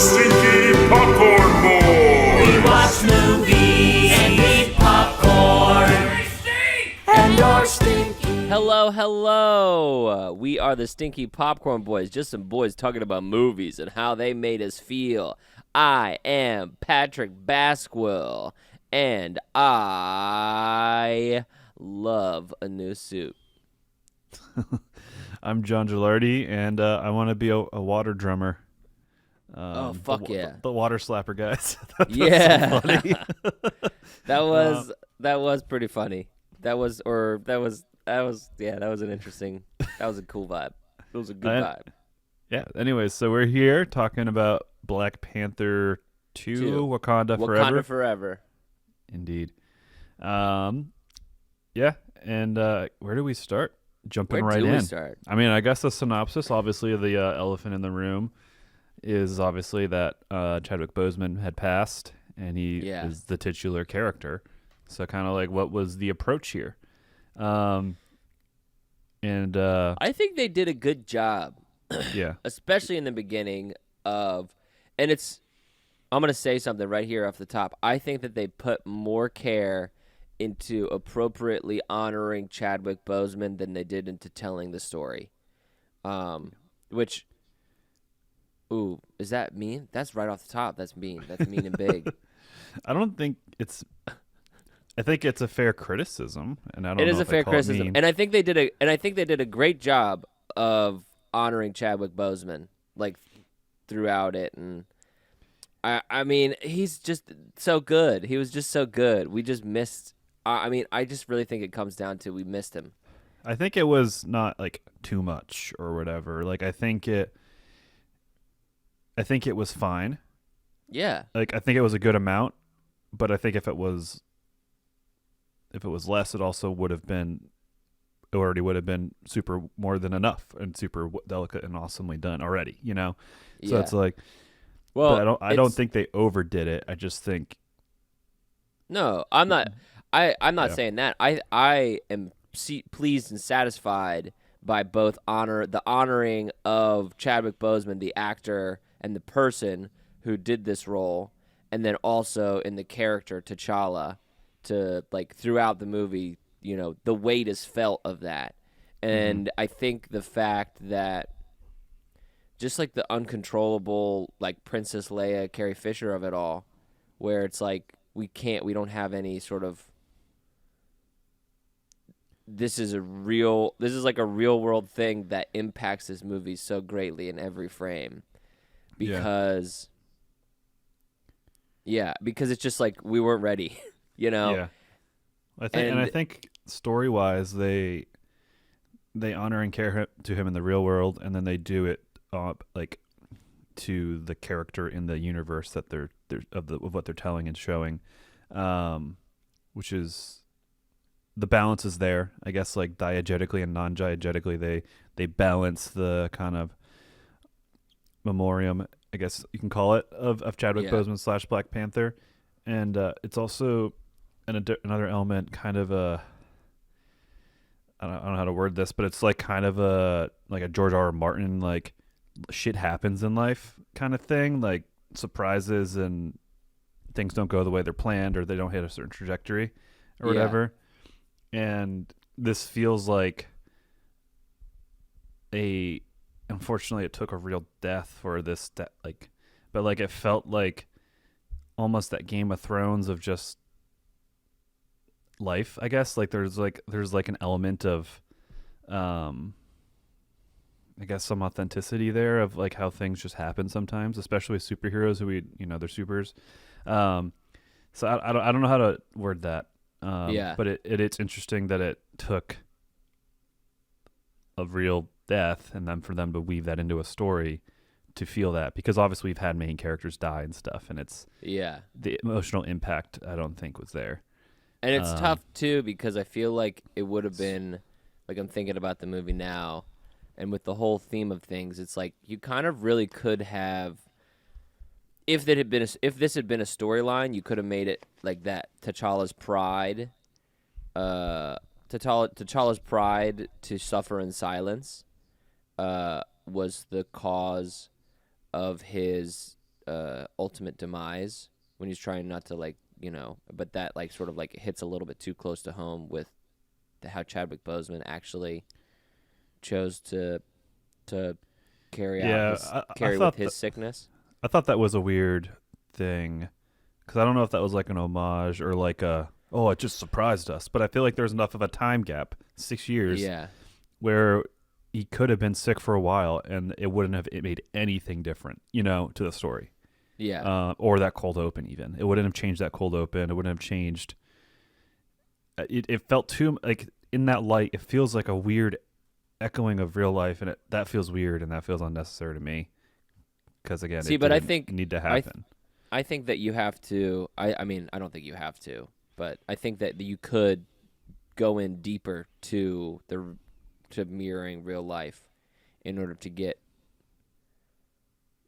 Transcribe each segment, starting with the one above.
Stinky Popcorn Boys. We watch movies and eat popcorn. And are stinky. Hello. We are the Stinky Popcorn Boys, just some boys talking about movies and how they made us feel. I am Patrick Basquill, and I love a new suit. I'm John Gilardi, and I want to be a water drummer. Oh, fuck yeah. The water slapper guys. That's Yeah. so funny. That was pretty funny. That was an interesting, that was a cool vibe. It was a good vibe. Yeah, anyways, so we're here talking about Black Panther 2, Wakanda Forever. Wakanda Forever. Indeed. Yeah, and where do we start? Jumping right in. Where do we start? I mean, I guess the synopsis, obviously, of the elephant in the room is obviously that Chadwick Boseman had passed, and he is the titular character. So kind of like, what was the approach here? I think they did a good job. Yeah. Especially in the beginning I'm going to say something right here off the top. I think that they put more care into appropriately honoring Chadwick Boseman than they did into telling the story. Which, is that mean? That's right off the top. That's mean. That's mean and big. I think it's a fair criticism, and I don't know. It is a if fair I call criticism, it mean. and I think they did a great job of honoring Chadwick Boseman, like throughout it, and I mean, he's just so good. He was just so good. We just missed. I just really think it comes down to we missed him. I think it was not like too much or whatever. Like I think it was fine. Yeah. Like I think it was a good amount, but I think if it was less, it also would have been super more than enough and super delicate and awesomely done already, you know? So it's like, well, I don't think they overdid it. I just think. No, I'm not. I'm not saying that. I am pleased and satisfied by both the honoring of Chadwick Boseman, the actor and the person who did this role, and then also in the character T'Challa, to like throughout the movie, you know, the weight is felt of that. And I think the fact that just like the uncontrollable like Princess Leia, Carrie Fisher of it all, where it's like we don't have any sort of this is like a real world thing that impacts this movie so greatly in every frame. Because because it's just like we weren't ready, you know? Yeah. I think story-wise, they honor and care to him in the real world, and then they do it like to the character in the universe that they're of what they're telling and showing, which is the balance is there. I guess like diegetically and non-diegetically, they balance the kind of memoriam, I guess you can call it, of Chadwick Boseman / Black Panther, and it's also another element, kind of a I don't know how to word this, but it's like kind of a George R. R. Martin, like shit happens in life kind of thing, like surprises and things don't go the way they're planned or they don't hit a certain trajectory or whatever. And this feels like unfortunately it took a real death for this but like it felt like almost that Game of Thrones of just life, I guess. Like there's an element of I guess some authenticity there of like how things just happen sometimes, especially with superheroes who they're supers. So I don't know how to word that. But it's interesting that it took a real death and then for them to weave that into a story to feel that, because obviously we've had main characters die and stuff, and it's the emotional impact I don't think was there. And it's tough too, because I feel like it would have been like, I'm thinking about the movie now, and with the whole theme of things, it's like you kind of really could have, if this had been a storyline, you could have made it like that. T'Challa's pride to suffer in silence was the cause of his ultimate demise when he's trying not to like but that like sort of like hits a little bit too close to home with how Chadwick Boseman actually chose to carry with his sickness. I thought that was a weird thing because I don't know if that was like an homage or like it just surprised us, but I feel like there's enough of a time gap, 6 years, where he could have been sick for a while and it wouldn't have made anything different, to the story. Yeah. Or that cold open even. It wouldn't have changed that cold open. It wouldn't have changed. It felt too, like, in that light, it feels like a weird echoing of real life, and that feels weird and that feels unnecessary to me. Because, again, I think need to happen. I think that you have to, I mean, I don't think you have to, but I think that you could go in deeper to mirroring real life in order to get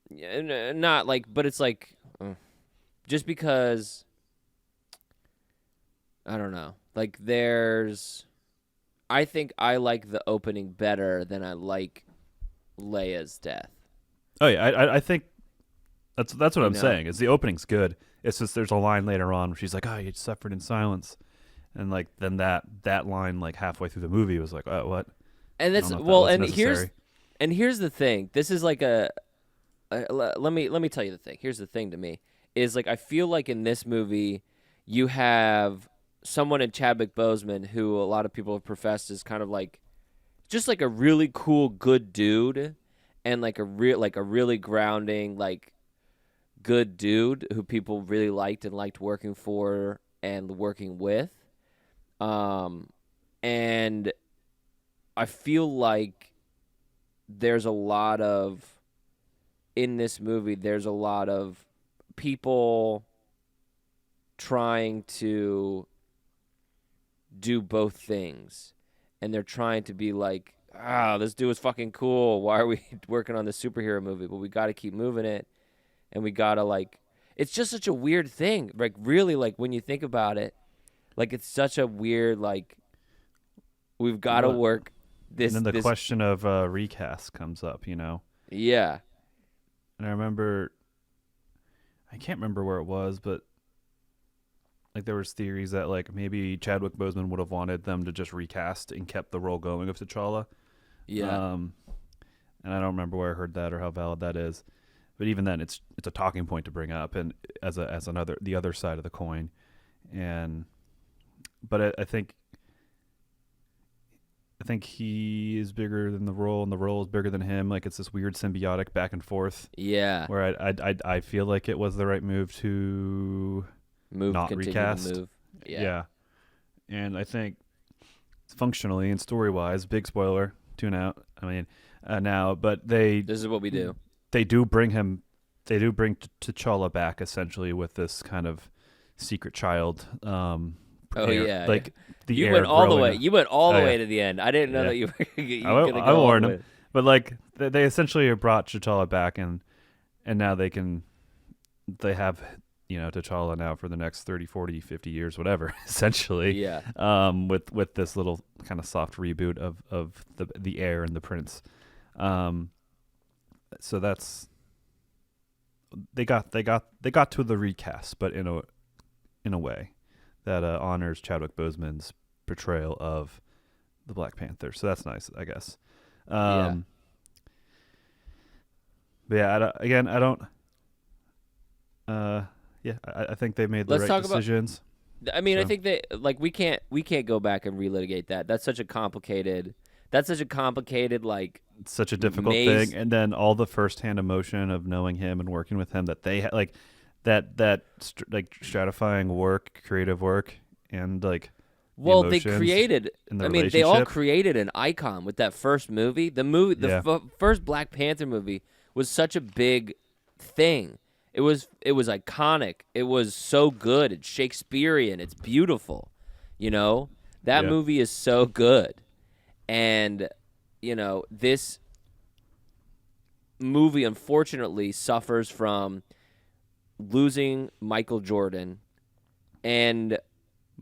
not like, but it's like just because I don't know, like I think I like the opening better than I like Leia's death. Oh yeah, I think that's what I'm saying. Is the opening's good. It's just there's a line later on where she's like, "Oh, you suffered in silence," and like then that line like halfway through the movie was like, "Oh, what?" And that's here's the thing. This is like let me tell you the thing. Here's the thing to me is like I feel like in this movie you have someone in Chadwick Boseman who a lot of people have professed is kind of like just like a really cool good dude and like a really grounding like good dude who people really liked and liked working for and working with. And I feel like in this movie, there's a lot of people trying to do both things. And they're trying to be like, this dude is fucking cool. Why are we working on this superhero movie? But we got to keep moving it. And we got to like, it's just such a weird thing. Like really, like when you think about it, like it's such a weird, like we've got to work this. And then the question of recast comes up, Yeah. And I remember, I can't remember where it was, but like there was theories that like maybe Chadwick Boseman would have wanted them to just recast and kept the role going of T'Challa. Yeah. And I don't remember where I heard that or how valid that is. But even then, it's a talking point to bring up, and as the other side of the coin, but I think he is bigger than the role, and the role is bigger than him. Like it's this weird symbiotic back and forth. Yeah. Where I feel like it was the right move to not recast. Move. Yeah. And I think functionally and story wise, big spoiler, tune out. I mean, now, but this is what we do. They do bring T'Challa back essentially with this kind of secret child. Like the you air went all the way. growing. You went all the way to the end. I didn't know that you were going to go. I warned him, but like they essentially brought T'Challa back, and now they have T'Challa now for the next 30, 40, 50 years, whatever. Essentially, with this little kind of soft reboot of the heir and the prince. So that's they got to the recast, but in a way that honors Chadwick Boseman's portrayal of the Black Panther. So that's nice, I guess. But yeah, I think they made the right decisions. I mean, I think that like we can't go back and relitigate that. That's such a complicated like such a difficult thing, and then all the firsthand emotion of knowing him and working with him that they like that like stratifying work, creative work, and like they created. I mean, they all created an icon with that first movie. The first Black Panther movie was such a big thing. It was iconic. It was so good. It's Shakespearean. It's beautiful. That movie is so good. And, this movie unfortunately suffers from losing Michael Jordan and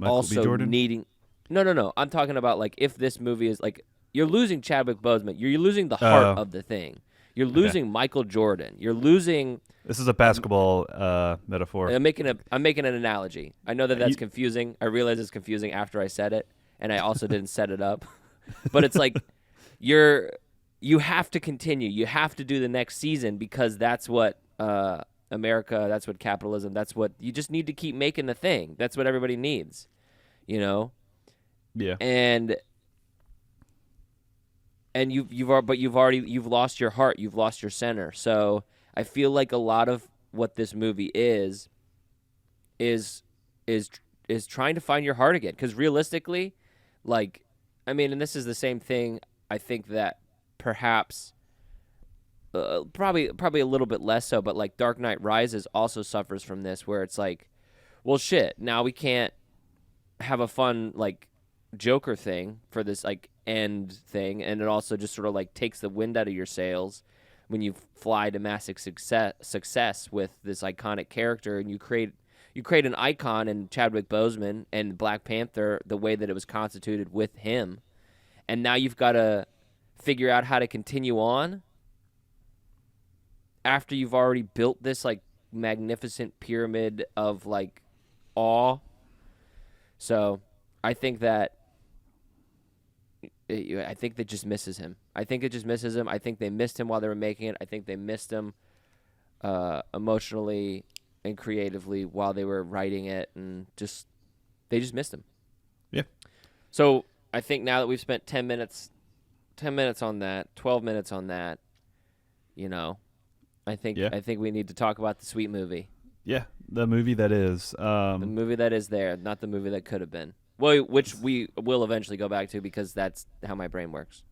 also needing... No. I'm talking about, like, if this movie is, like, you're losing Chadwick Boseman. You're losing the heart of the thing. You're losing Michael Jordan. You're losing. This is a basketball metaphor. I'm making an analogy. I know that's confusing. I realize it's confusing after I said it, and I also didn't set it up. But it's like you have to continue. You have to do the next season because that's what America. That's what capitalism. That's what you just need to keep making the thing. That's what everybody needs. You know. Yeah. And you've lost your heart. You've lost your center. So. I feel like a lot of what this movie is trying to find your heart again. Because realistically, like, I mean, and this is the same thing. I think that perhaps, probably a little bit less so, but like Dark Knight Rises also suffers from this, where it's like, well, shit. Now we can't have a fun like Joker thing for this like end thing, and it also just sort of like takes the wind out of your sails. When you fly to massive success with this iconic character, and you create an icon in Chadwick Boseman and Black Panther, the way that it was constituted with him, and now you've got to figure out how to continue on after you've already built this like magnificent pyramid of like awe. So I think that just misses him. I think it just misses him. I think they missed him while they were making it. I think they missed him emotionally and creatively while they were writing it, and they just missed him. Yeah. So I think now that we've spent 10 minutes on that, 12 minutes on that, you know, I think we need to talk about the sweet movie. Yeah, the movie that is. The movie that is there, not the movie that could have been. Well, which we will eventually go back to because that's how my brain works.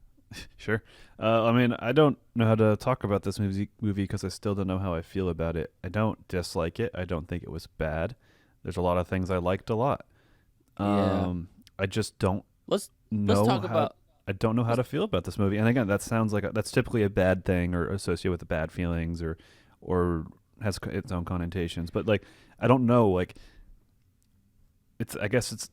Sure. I mean, I don't know how to talk about this movie because I still don't know how I feel about it. I don't dislike it. I don't think it was bad. There's a lot of things I liked a lot. I just don't let's talk about. I don't know how to feel about this movie. And again, that sounds like that's typically a bad thing or associated with the bad feelings or has its own connotations. But like, I don't know. Like, I guess it's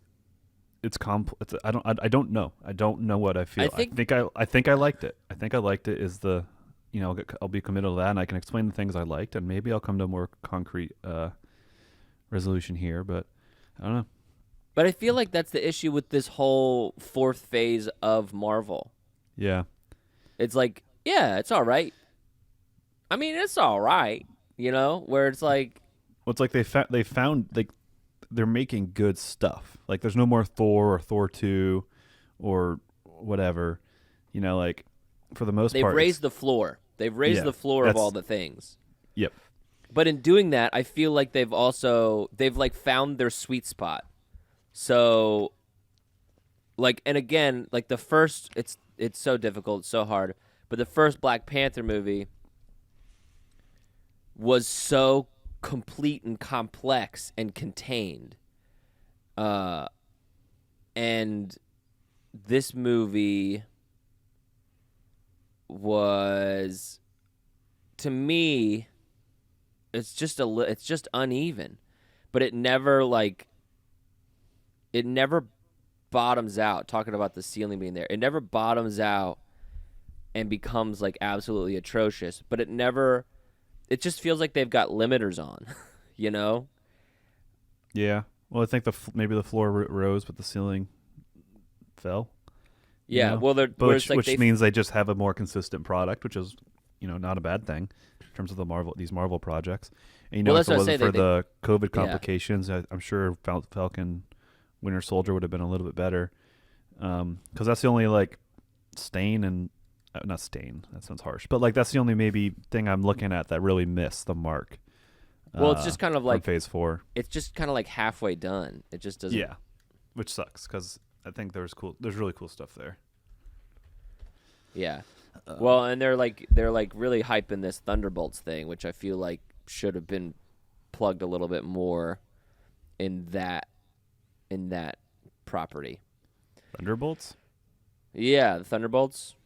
I don't know. I don't know what I feel. I think I liked it. I think I liked it is the, you know, I'll be committed to that, and I can explain the things I liked, and maybe I'll come to a more concrete resolution here, but I don't know. But I feel like that's the issue with this whole fourth phase of Marvel. Yeah. It's like, yeah, it's all right. I mean, it's all right, you know, where it's like. Well, it's like they found like they're making good stuff. Like there's no more Thor or Thor 2 or whatever, you know, like for the most part. They've raised the floor. They've raised the floor of all the things. Yep. But in doing that, I feel like they've like found their sweet spot. So like, and again, like the first, it's so difficult, so hard, but the first Black Panther movie was so complete and complex and contained. And this movie was, to me, it's just uneven, but it never bottoms out. Talking about the ceiling being there, it never bottoms out and becomes like absolutely atrocious, but it just feels like they've got limiters on, you know? Yeah. Well, I think maybe the floor rose, but the ceiling fell. Yeah. You know? Well, which means they just have a more consistent product, which is, you know, not a bad thing in terms of these Marvel projects. And, you know, if it wasn't for the COVID complications, I'm sure Falcon Winter Soldier would have been a little bit better. Because that's the only like stain and not stain. That sounds harsh, but like that's the only maybe thing I'm looking at that really missed the mark. Well, it's just kind of like Phase 4. It's just kind of like halfway done. It just doesn't. Yeah, which sucks because I think there's really cool stuff there. Yeah. Well, and they're really hyping this Thunderbolts thing, which I feel like should have been plugged a little bit more in that property. Thunderbolts? Yeah, the Thunderbolts.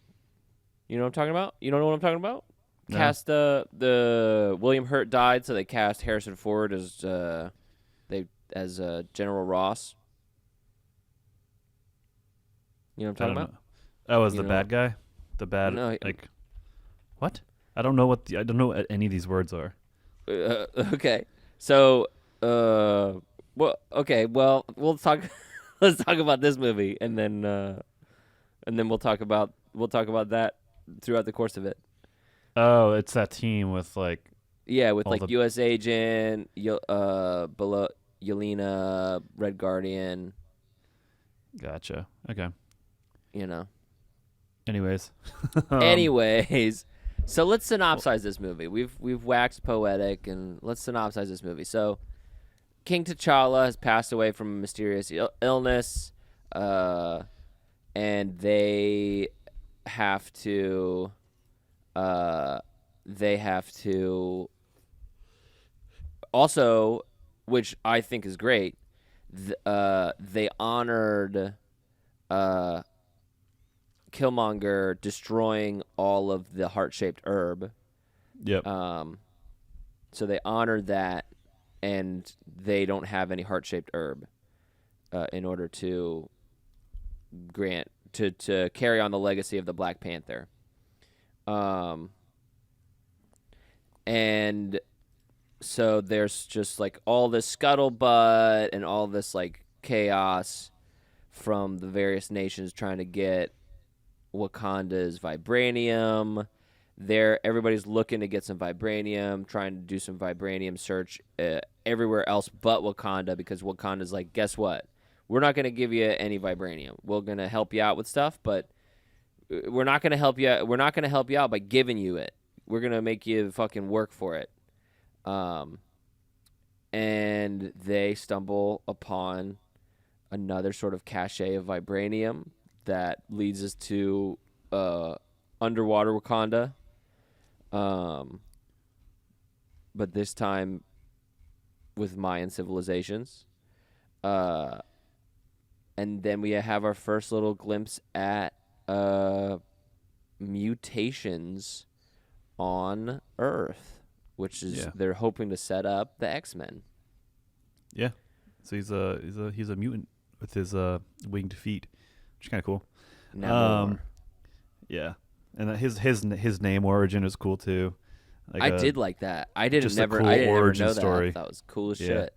You know what I'm talking about? You don't know what I'm talking about? No. Cast the William Hurt died, so they cast Harrison Ford as General Ross. You know what I'm talking about? Oh, as the bad guy? The bad, no, like, what? I don't know what any of these words are. Okay. So, well, okay. Well, we'll talk. Let's talk about this movie, and then we'll talk about that throughout the course of it. Oh, it's that team with like. Yeah, with all like the- U.S. Agent, below Yelena, Red Guardian. Gotcha. Okay. You know. Anyways. Anyways, so let's synopsize this movie. We've waxed poetic, and let's synopsize this movie. So, King T'Challa has passed away from a mysterious illness, and they have to. Also, which I think is great, they honored Killmonger destroying all of the heart-shaped herb. Yep. So they honored that, and they don't have any heart-shaped herb in order to to carry on the legacy of the Black Panther. And so there's just like all this scuttlebutt and all this like chaos from the various nations trying to get Wakanda's vibranium. Everybody's looking to get some vibranium, trying to do some vibranium search everywhere else but Wakanda, because Wakanda's like, guess what? We're not going to give you any vibranium. We're going to help you out with stuff, but we're not going to help you. We're not going to help you out by giving you it. We're going to make you fucking work for it. And they stumble upon another sort of cache of vibranium that leads us to underwater Wakanda. But this time with Mayan civilizations. And then we have our first little glimpse at mutations on Earth, which is they're hoping to set up the X-Men. Yeah. So he's a mutant with his winged feet, which is kind of cool. Namor. Yeah, and his name origin is cool too. Like I did like that. I didn't cool ever origin know that. story. I thought that was cool as Yeah. shit.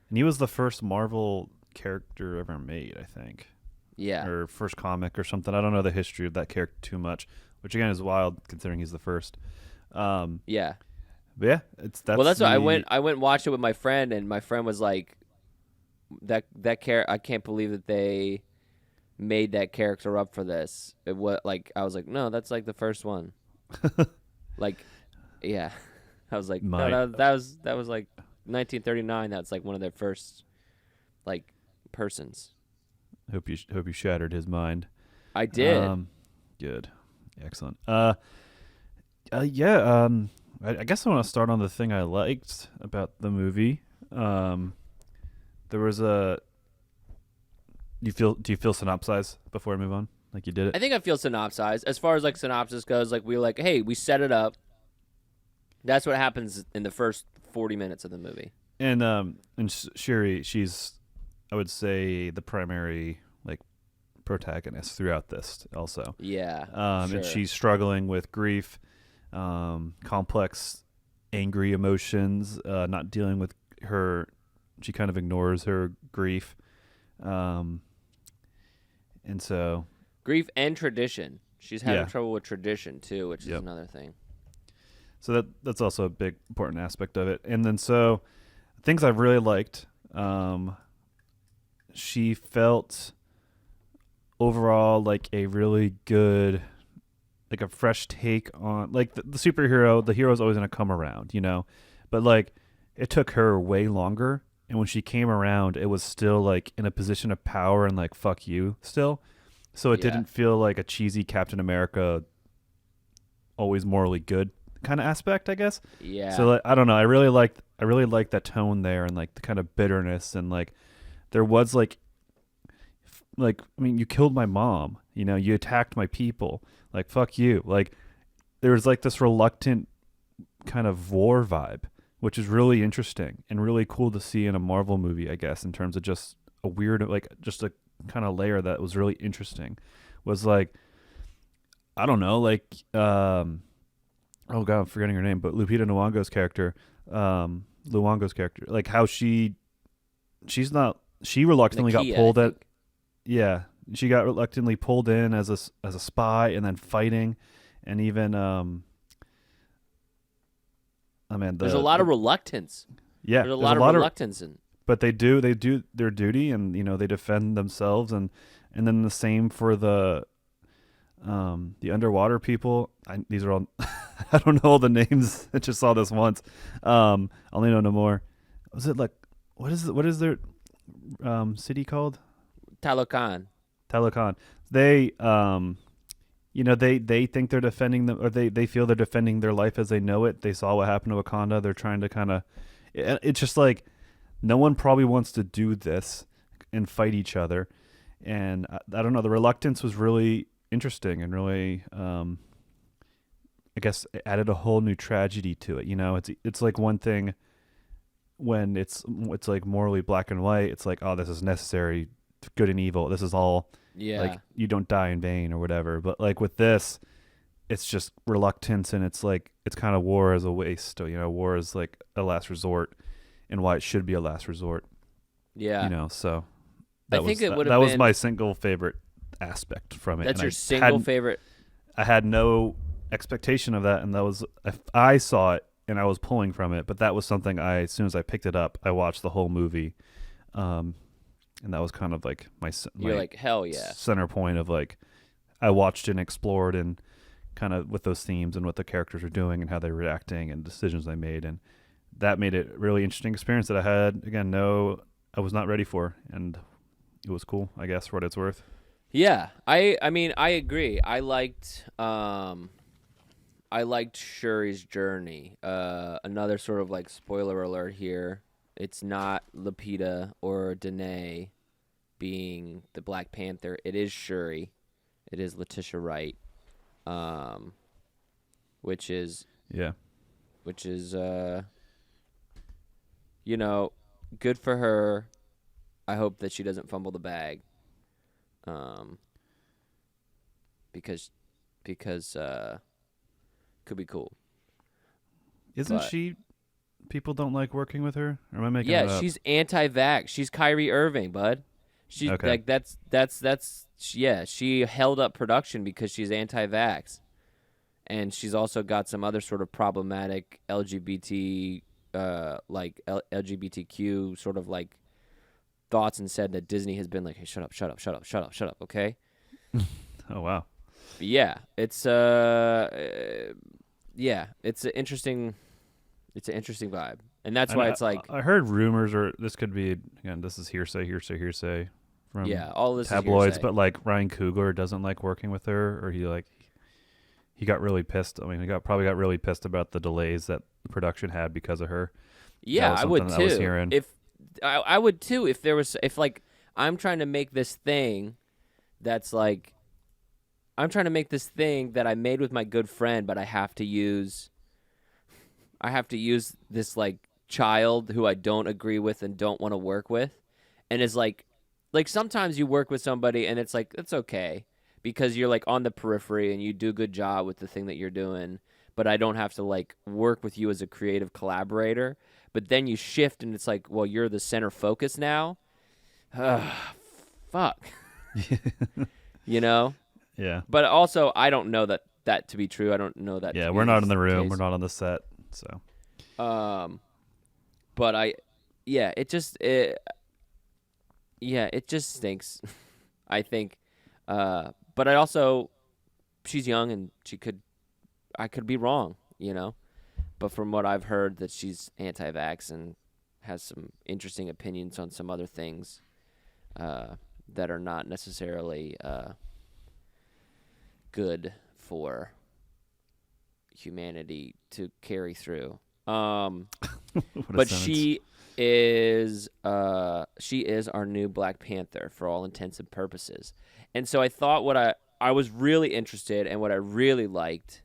And he was the first Marvel character ever made, I think. Yeah. Or first comic or something. I don't know the history of that character too much, which again is wild considering he's the first. Yeah. But yeah, That's why I went and watched it with my friend, and my friend was like, "That I can't believe that they made that character up for this." I was like, "No, that's like the first one." Like, yeah, I was like, "No, that was like 1939. That's like one of their first like persons." Hope you shattered his mind. I did. Good, excellent. I guess I want to start on the thing I liked about the movie. There was a. Do you feel synopsize before I move on? Like you did it? I think I feel synopsized. As far as like synopsis goes, like hey, we set it up. That's what happens in the first 40 minutes of the movie. And Shuri, she's, I would say, the primary like protagonist throughout this also. Yeah. Sure. And she's struggling with grief, complex, angry emotions, not dealing with her. She kind of ignores her grief. And so grief and tradition. She's having trouble with tradition too, which is another thing. So that's also a big important aspect of it. And then so things I really liked. She felt overall like a really good, like a fresh take on like the superhero. The hero's always going to come around, you know, but like it took her way longer. And when she came around, it was still like in a position of power and like fuck you still. So it didn't feel like a cheesy Captain America, always morally good kind of aspect, I guess. Yeah. So like, I don't know. I really liked that tone there and like the kind of bitterness and like there was like I mean, you killed my mom. You know, you attacked my people. Like fuck you. Like there was like this reluctant kind of war vibe, which is really interesting and really cool to see in a Marvel movie, I guess, in terms of just a weird, like, just a kind of layer that was really interesting. Was like, I don't know, like, oh god, I'm forgetting her name, but Lupita Nyong'o's character, like how she reluctantly got Nakia, I pulled at. think. Yeah, she got reluctantly pulled in as a spy, and then fighting, and even I mean There's a lot of reluctance. yeah, There's a there's lot of reluctance in. but they do their duty, and they defend themselves, and then the same for the underwater people. These are all I don't know all the names. I just saw this once. I only know no more. Was it like what is their city called? Talokan. Talokan. They they think they're defending them, or they feel they're defending their life as they know it. They saw what happened to Wakanda. They're trying to kind of it's just like no one probably wants to do this and fight each other. And I don't know, the reluctance was really interesting and really I guess it added a whole new tragedy to it. It's like one thing when it's like morally black and white. It's like, oh, this is necessary, good and evil. This is all like you don't die in vain or whatever. But like with this, it's just reluctance, and it's like it's kind of war as a waste. War is like a last resort, and why it should be a last resort. Yeah. So I think it would have that was been- my single favorite aspect from it. That's and your I single favorite. I had no expectation of that, and that was I saw it and I was pulling from it, but that was something as soon as I picked it up, I watched the whole movie, and that was kind of like You're like, hell yeah. center point of like I watched and explored and kind of with those themes and what the characters are doing and how they're reacting and decisions they made, and that made it a really interesting experience that I had I was not ready for, and it was cool, I guess, for what it's worth. Yeah, I mean I agree. I liked Shuri's journey. Another sort of like spoiler alert here. It's not Lupita or Danae being the Black Panther. It is Shuri. It is Letitia Wright. Which is good for her. I hope that she doesn't fumble the bag. Because could be cool. Isn't she? People don't like working with her. Or am I making? Yeah, she's anti-vax. She's Kyrie Irving, bud. She's Okay. like that's yeah. She held up production because she's anti-vax, and she's also got some other sort of problematic LGBT, LGBTQ sort of like thoughts, and said that Disney has been like, hey, shut up, okay? Oh wow. But yeah, it's it's an interesting vibe, and that's why it's like I heard rumors, or this could be again. This is hearsay from all this tabloids, is hearsay. but like Ryan Coogler doesn't like working with her, or he got really pissed. I mean, probably got really pissed about the delays that the production had because of her. Yeah, I would something I was too. hearing. If I would too, if like I'm trying to make this thing that's like I'm trying to make this thing that I made with my good friend, but I have to use this like child who I don't agree with and don't want to work with, and is like sometimes you work with somebody and it's like it's okay because you're like on the periphery and you do a good job with the thing that you're doing, but I don't have to like work with you as a creative collaborator. But then you shift and it's like, well, you're the center focus now. Fuck. Yeah. But also, I don't know that to be true. I don't know that. Yeah, to we're be not in the room. case. We're not on the set. So. But it just stinks. I think. But I also, she's young and I could be wrong, But from what I've heard, that she's anti-vax and has some interesting opinions on some other things that are not necessarily good for humanity to carry through. But she is our new Black Panther for all intents and purposes. And so I thought what I was really interested and what I really liked,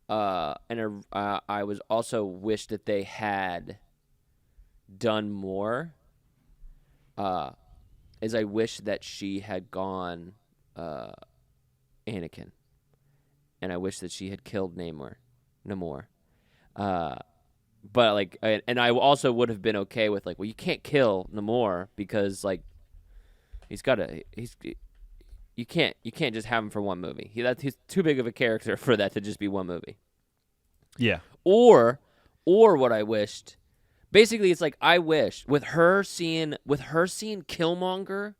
and I was also wished that they had done more, is I wish that she had gone Anakin. And I wish that she had killed Namor. Namor. But like, and I also would have been okay with like, well, you can't kill Namor because like you can't just have him for one movie. He's too big of a character for that to just be one movie. Yeah. Or what I wished, basically, it's like I wish with her seeing Killmonger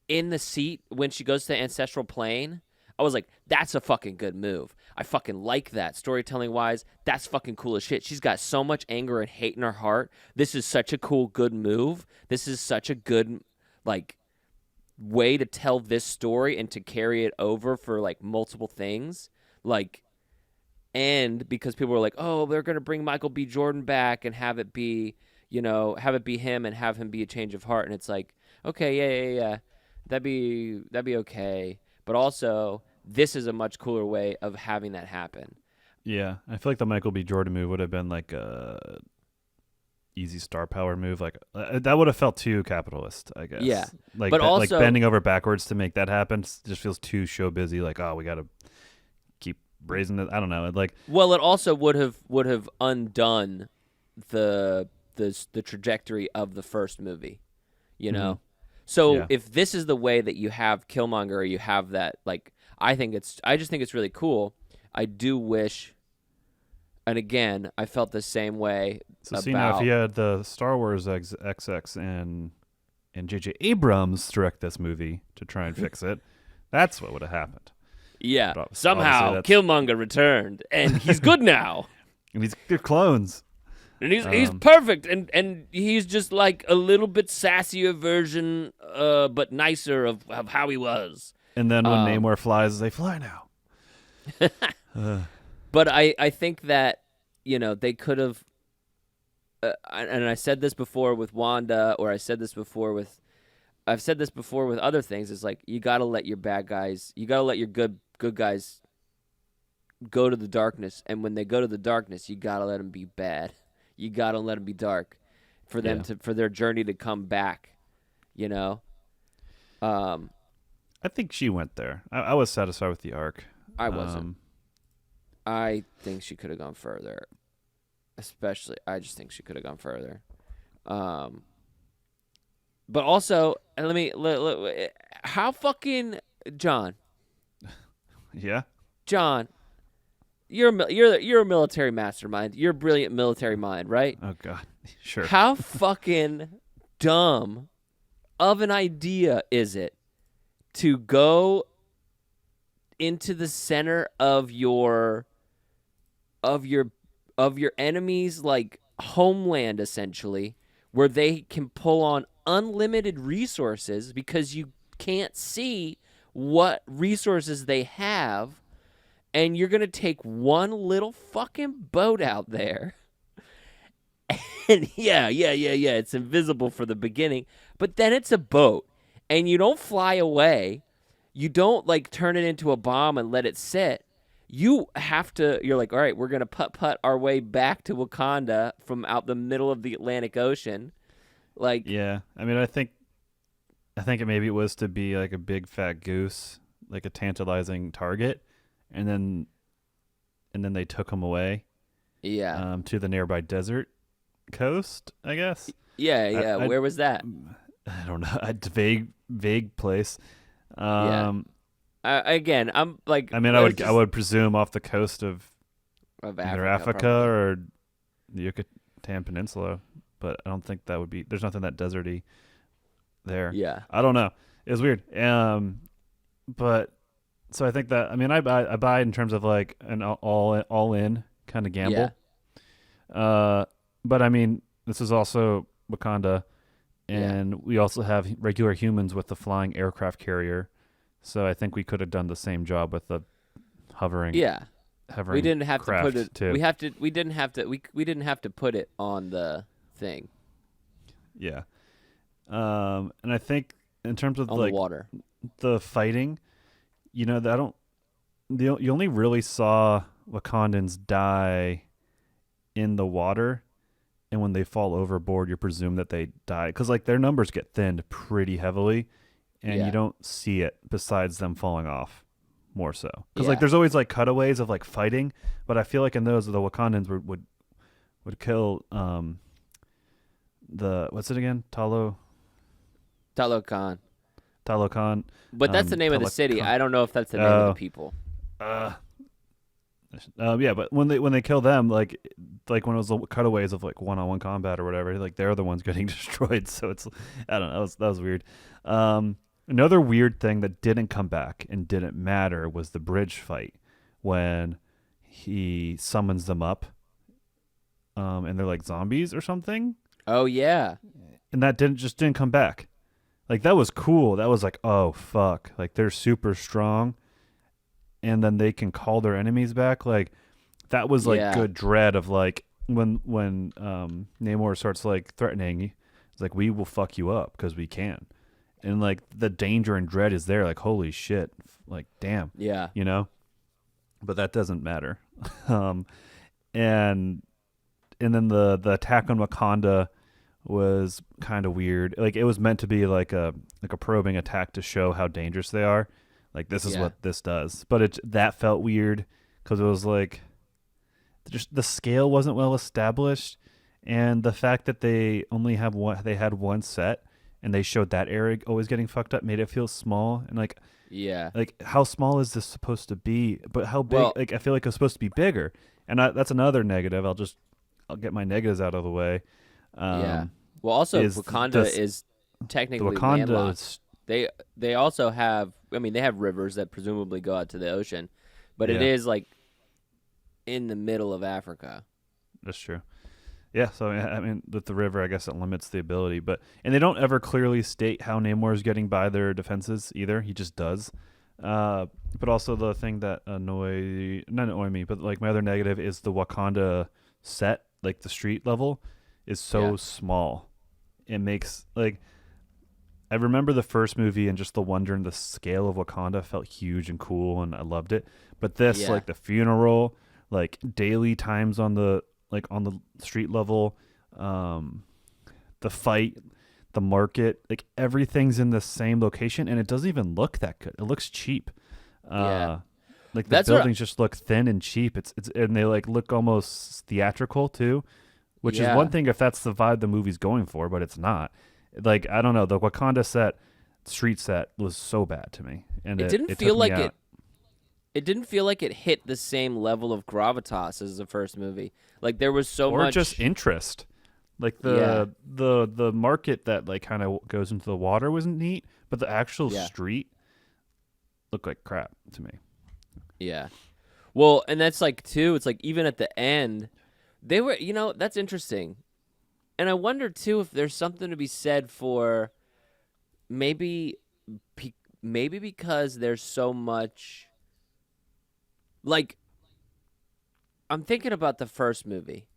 in the seat when she goes to the ancestral plane. I was like, that's a fucking good move. I fucking like that. Storytelling wise, that's fucking cool as shit. She's got so much anger and hate in her heart. This is such a cool, good move. This is such a good, like, way to tell this story and to carry it over for, like, multiple things. Like, and because people were like, oh, they're going to bring Michael B. Jordan back and have it be him and have him be a change of heart. And it's like, okay, yeah. That'd be okay. But also, this is a much cooler way of having that happen. Yeah, I feel like the Michael B. Jordan move would have been like a easy star power move. Like that would have felt too capitalist, I guess. Yeah, like but also, like bending over backwards to make that happen just feels too show busy. Like, oh, we got to keep raising it. I don't know. Like, well, it also would have undone the trajectory of the first movie. You know. Mm-hmm. So if this is the way that you have Killmonger, or you have that, like, I just think it's really cool. I do wish, and again, I felt the same way. So see, now if you had the Star Wars XX and J.J. Abrams direct this movie to try and fix it, that's what would have happened. Yeah, somehow Killmonger returned, and he's good now. And they're clones. And he's perfect, and he's just like a little bit sassier version, but nicer of how he was. And then when Namor flies, they fly now. But I think that, you know, they could have, and I said this before with Wanda, or I've said this before with other things. It's like you got to let your bad guys, you got to let your good guys go to the darkness, and when they go to the darkness, you got to let them be bad. You gotta let them be dark, for them for their journey to come back, you know. I think she went there. I was satisfied with the arc. I wasn't. I think she could have gone further. Especially, I just think she could have gone further. But also, how fucking John? Yeah. John. You're a military mastermind. You're a brilliant military mind, right? Oh God, sure. How fucking dumb of an idea is it to go into the center of your enemy's like homeland, essentially, where they can pull on unlimited resources because you can't see what resources they have? And you're going to take one little fucking boat out there. And yeah, it's invisible for the beginning. But then it's a boat. And you don't fly away. You don't, like, turn it into a bomb and let it sit. You're like, all right, we're going to putt our way back to Wakanda from out the middle of the Atlantic Ocean. Like, yeah, I mean, I think maybe it was to be like a big fat goose, like a tantalizing target. And then they took him away. Yeah. To the nearby desert coast, I guess. Yeah. Where was that? I don't know. A vague place. I'm like. I mean, I would presume off the coast of either Africa or the Yucatan Peninsula, but I don't think that would be. There's nothing that deserty there. Yeah. I don't know. It was weird. But. So I think that, I mean, I buy in terms of like an all in kind of gamble. Yeah. But I mean, this is also Wakanda, and we also have regular humans with the flying aircraft carrier. So I think we could have done the same job with the hovering. Yeah. Hovering. We didn't have to put it. Too. We didn't have to put it on the thing. Yeah. And I think in terms of on like the water, the fighting. You know, you only really saw Wakandans die in the water, and when they fall overboard, you're presumed that they die because like their numbers get thinned pretty heavily, and you don't see it besides them falling off more so. Because like there's always like cutaways of like fighting, but I feel like in those the Wakandans would kill the what's it again? Talokan. Talokan. But that's the name of the city. I don't know if that's the name of the people. Yeah, but when they kill them, like when it was the cutaways of like one-on-one combat or whatever, like they're the ones getting destroyed. So it's I don't know. That was weird. Another weird thing that didn't come back and didn't matter was the bridge fight when he summons them up, and they're like zombies or something. Oh yeah, and that didn't come back. Like that was cool. That was like, oh fuck, like they're super strong, and then they can call their enemies back. Like that was like good dread of like when Namor starts like threatening, it's like we will fuck you up because we can. And like the danger and dread is there, like holy shit, like damn, you know. But that doesn't matter. And then the attack on Wakanda was kind of weird. Like it was meant to be like a probing attack to show how dangerous they are. Like this is what this does. But that felt weird because it was like just the scale wasn't well established, and the fact that they had one set. And they showed that area always getting fucked up, made it feel small. And like how small is this supposed to be? But how big? Well, like I feel like it's supposed to be bigger. And that's another negative. I'll get my negatives out of the way. Well, also Wakanda is technically landlocked. They also have. I mean, they have rivers that presumably go out to the ocean, but it is like in the middle of Africa. That's true. Yeah, so I mean, with the river, I guess it limits the ability, and they don't ever clearly state how Namor is getting by their defenses either. He just does. But also the thing that not annoy me, but like my other negative is the Wakanda set, like the street level, is so small. It makes like I remember the first movie and just the wonder and the scale of Wakanda felt huge and cool, and I loved it. But this, like the funeral, like daily times on the street level, the fight, the market, like everything's in the same location, and it doesn't even look that good. It looks cheap. Like the buildings just look thin and cheap. It's and they like look almost theatrical too, which is one thing if that's the vibe the movie's going for, but it's not. Like I don't know, the Wakanda street set was so bad to me, and it didn't feel like it. It didn't feel like it hit the same level of gravitas as the first movie. Like there was so much, or just interest. Like the market that like kind of goes into the water was neat, but the actual street looked like crap to me. Yeah. Well, and that's like too. It's like even at the end, they were. That's interesting, and I wonder too if there's something to be said for maybe because there's so much. Like, I'm thinking about the first movie.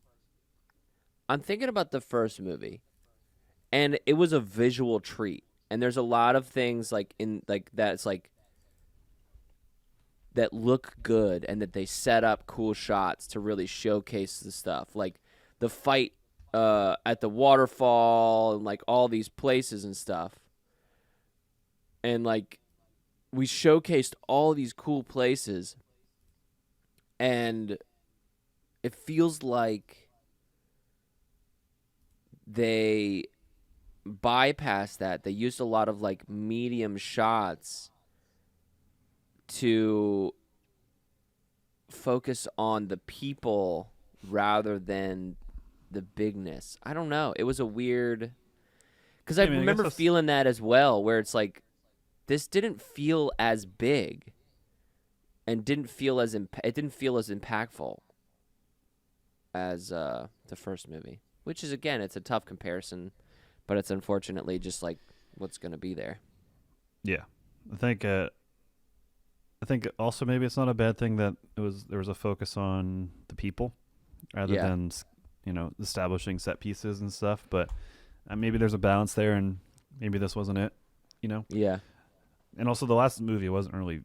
And it was a visual treat. And there's a lot of things like in like that's like that look good and that they set up cool shots to really showcase the stuff. Like the fight at the waterfall and like all these places and stuff. And like we showcased all these cool places. And it feels like they bypassed that. They used a lot of like medium shots to focus on the people rather than the bigness. I don't know. It was a weird... Because I remember feeling that as well, where it's like, this didn't feel as big. And didn't feel as impactful as the first movie, which is again, it's a tough comparison, but it's unfortunately just like what's going to be there. Yeah, I think also maybe it's not a bad thing that there was a focus on the people rather than establishing set pieces and stuff. But maybe there's a balance there, and maybe this wasn't it. Yeah, and also the last movie wasn't really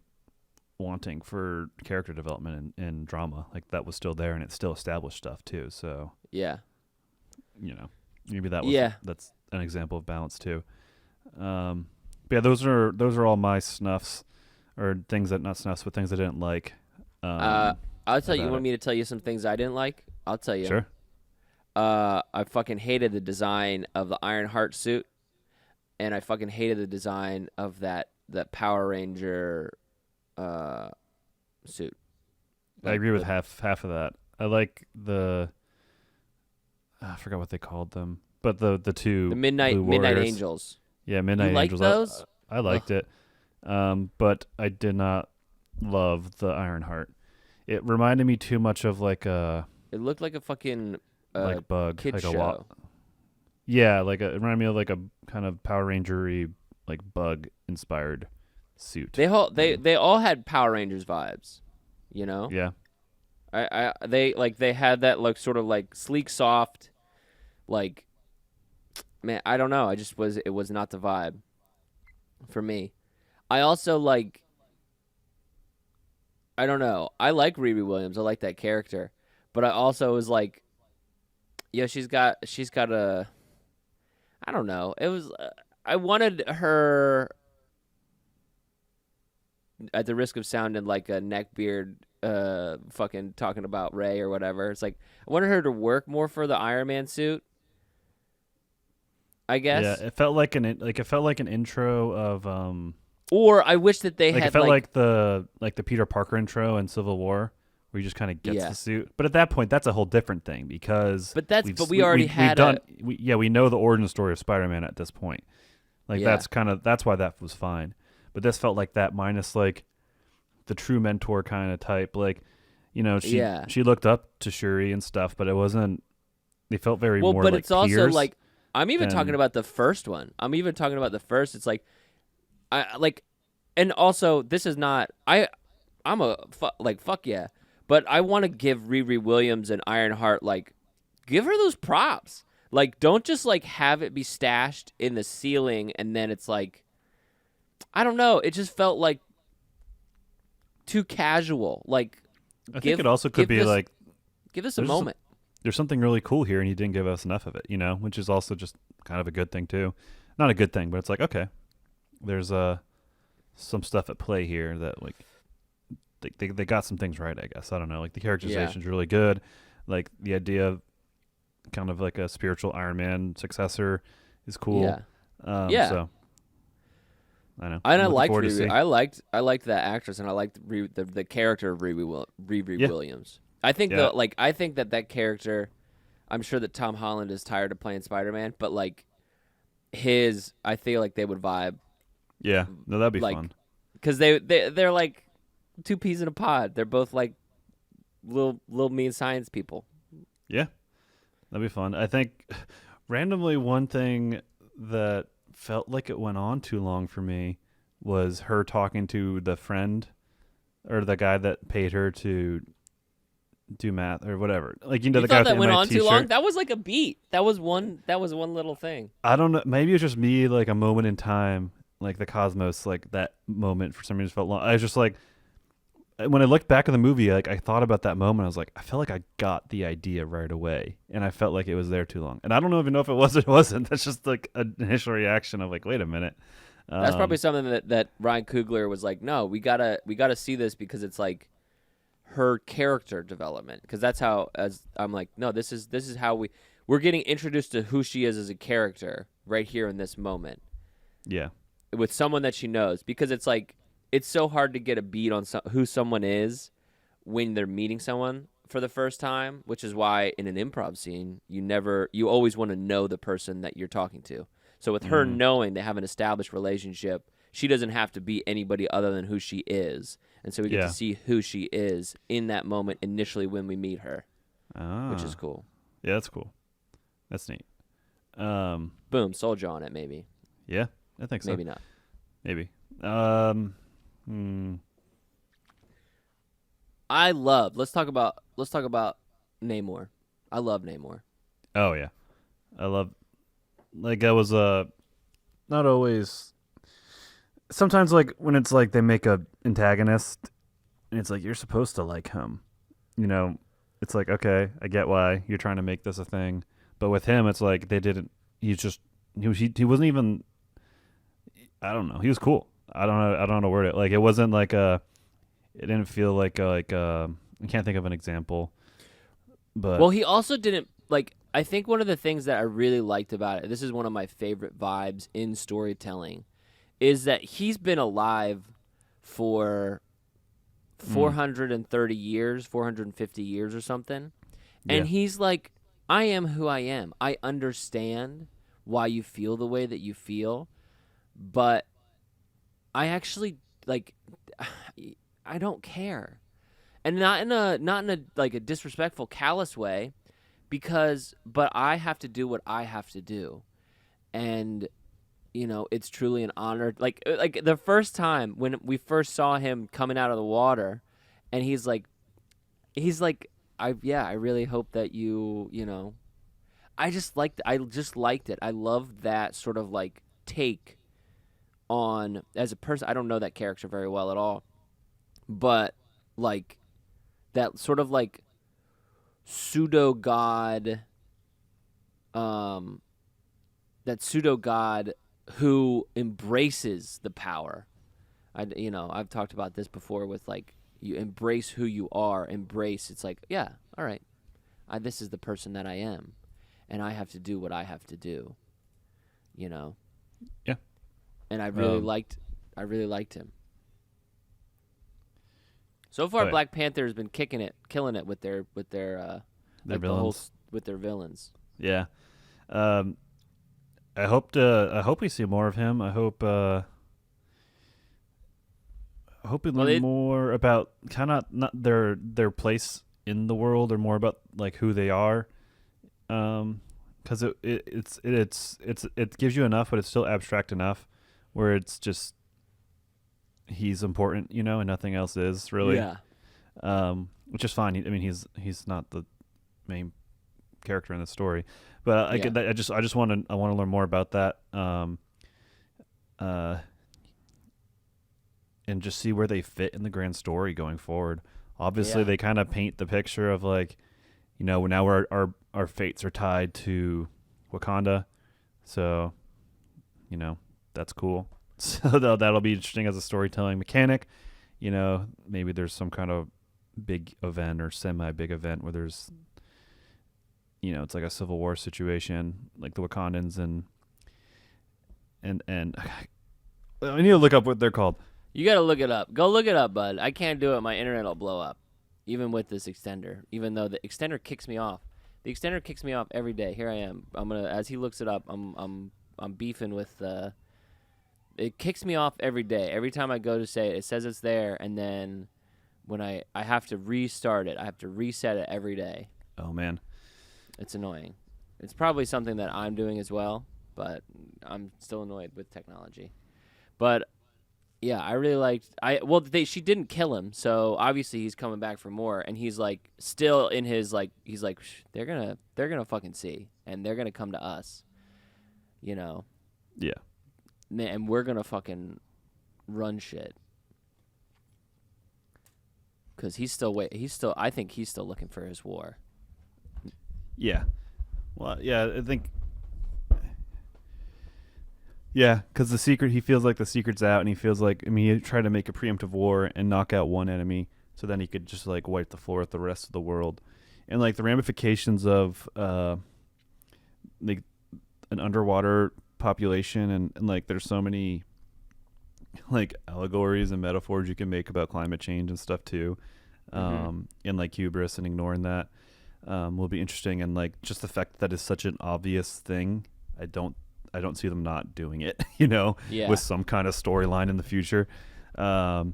wanting for character development and drama. Like that was still there, and it still established stuff too. So maybe that's an example of balance too. But yeah, those are all my snuffs. or things that not snuffs, but things I didn't like. I'll tell you. You about want me to tell you some things I didn't like? I'll tell you. Sure. I fucking hated the design of the Iron Heart suit, and I fucking hated the design of that Power Ranger suit. I agree with half of that. I like I forgot what they called them, but the two Midnight Angels. Yeah, Midnight You Angels. Like those? I liked it, but I did not love the Ironheart. It reminded me too much of like a. It looked like a fucking like bug, kid like show. Yeah, it reminded me of like a kind of Power Ranger-y, like bug inspired suit. They all had Power Rangers vibes, you know. Yeah. They had that like sort of like sleek, soft, like, man, I don't know. It was not the vibe for me. I also like, I don't know. I like Riri Williams. I like that character, but I also was like, yeah, she's got a, I don't know. It was, I wanted her, at the risk of sounding like a neckbeard, fucking talking about Ray or whatever. It's like I wanted her to work more for the Iron Man suit, I guess. Yeah, it felt like an intro of Or I wish that they like had it felt like the Peter Parker intro in Civil War, where he just kind of gets the suit. But at that point, that's a whole different thing because we already had we know the origin story of Spider-Man at this point. Like that's why that was fine. But this felt like that minus like the true mentor kind of type. Like, you know, she looked up to Shuri and stuff, but it wasn't. They felt very more. But like it's also peers like I'm even talking about the first one. I'm even talking about the first. It's like I like, and also this is not I'm a fuck yeah, but I want to give Riri Williams and Ironheart like give her those props. Like don't just like have it be stashed in the ceiling and then it's like I don't know. It just felt like too casual. Like I think it also could be like give us a moment. There's something really cool here, and he didn't give us enough of it. You know, which is also just kind of a good thing too. Not a good thing, but it's like okay, there's some stuff at play here that like they got some things right. I guess I don't know. Like the characterization's really good. Like the idea of kind of like a spiritual Iron Man successor is cool. Yeah. So I know. I liked Riri. I liked that actress, and I liked the character of Riri Williams. I think I think that character. I'm sure that Tom Holland is tired of playing Spider-Man, but like I feel like they would vibe. Yeah, no, that'd be fun. Because they're like two peas in a pod. They're both like little mean science people. Yeah, that'd be fun. I think randomly one thing that felt like it went on too long for me was her talking to the friend or the guy that paid her to do math or whatever. Like the guy that went on too long. Shirt. That was like a beat. That was one little thing. I don't know. Maybe it was just me, like a moment in time, like the cosmos, like that moment for some reason felt long. I was just like, when I looked back at the movie, like I thought about that moment. I was like, I felt like I got the idea right away, and I felt like it was there too long. And I don't even know if it was or it wasn't. That's just like an initial reaction of like, wait a minute. That's probably something that Ryan Coogler was like, no, we gotta see this because it's like her character development. Because that's how, as I'm like, no, this is how we're getting introduced to who she is as a character right here in this moment. Yeah, with someone that she knows, because it's like it's so hard to get a beat on who someone is when they're meeting someone for the first time, which is why in an improv scene you always want to know the person that you're talking to. So with her knowing they have an established relationship, she doesn't have to be anybody other than who she is. And so we get to see who she is in that moment initially when we meet her, which is cool. Yeah, that's cool. That's neat. Boom, sold you on it, maybe. Yeah, I think so. Maybe not. Maybe. Let's talk about Namor. I love Namor. Oh yeah. I love, like I was not always, sometimes like when it's like they make a antagonist and it's like you're supposed to like him. You know, it's like okay, I get why you're trying to make this a thing. But with him it's like they didn't he wasn't even, I don't know. He was cool. I don't know how to word it. Like it wasn't like a. It didn't feel like I can't think of an example. But well, he also didn't like. I think one of the things that I really liked about it. This is one of my favorite vibes in storytelling, is that he's been alive for 430 years, 450 years or something, and he's like, I am who I am. I understand why you feel the way that you feel, but I actually like. I don't care, and not in a like a disrespectful, callous way, but I have to do what I have to do, and it's truly an honor. Like the first time when we first saw him coming out of the water, and he's like, I really hope that I just liked it. I love that sort of like take on as a person. I don't know that character very well at all. But like that sort of like pseudo god, who embraces the power. I've talked about this before with like you embrace who you are. It's like, yeah, all right, this is the person that I am, and I have to do what I have to do. Yeah. And I really liked him. So far, Black Panther has been killing it with their villains. With their villains. Yeah, I hope we see more of him. I hope we learn more about kind of not their place in the world, or more about like who they are. Because it gives you enough, but it's still abstract enough where it's just. He's important, and nothing else is really. Yeah. Which is fine. He's not the main character in the story, but I just want to learn more about that. And just see where they fit in the grand story going forward. Obviously, they kind of paint the picture of like, now our fates are tied to Wakanda, so that's cool. So that'll be interesting as a storytelling mechanic. Maybe there's some kind of big event or semi-big event where there's, it's like a civil war situation, like the Wakandans and I need to look up what they're called. You got to look it up. Go look it up, bud. I can't do it. My internet will blow up, even with this extender. Even though the extender kicks me off. The extender kicks me off every day. Here I am. As he looks it up, I'm beefing with. It kicks me off every day. Every time I go to say it, it says it's there, and then when I have to restart it, I have to reset it every day. Oh man, it's annoying. It's probably something that I'm doing as well, but I'm still annoyed with technology. But yeah, I really liked. She didn't kill him, so obviously he's coming back for more, and he's like still in his like. He's like, they're gonna fucking see, and they're gonna come to us. Yeah. And we're gonna fucking run shit. Cause I think he's still looking for his war. Yeah. Well, yeah, I think. Yeah, because he feels like the secret's out, and he feels like, he tried to make a preemptive war and knock out one enemy, so then he could just like wipe the floor with the rest of the world, and like the ramifications of like an underwater population, and like there's so many like allegories and metaphors you can make about climate change and stuff too, and like hubris and ignoring that will be interesting, and like just the fact that is such an obvious thing. I don't see them not doing it, with some kind of storyline in the future. So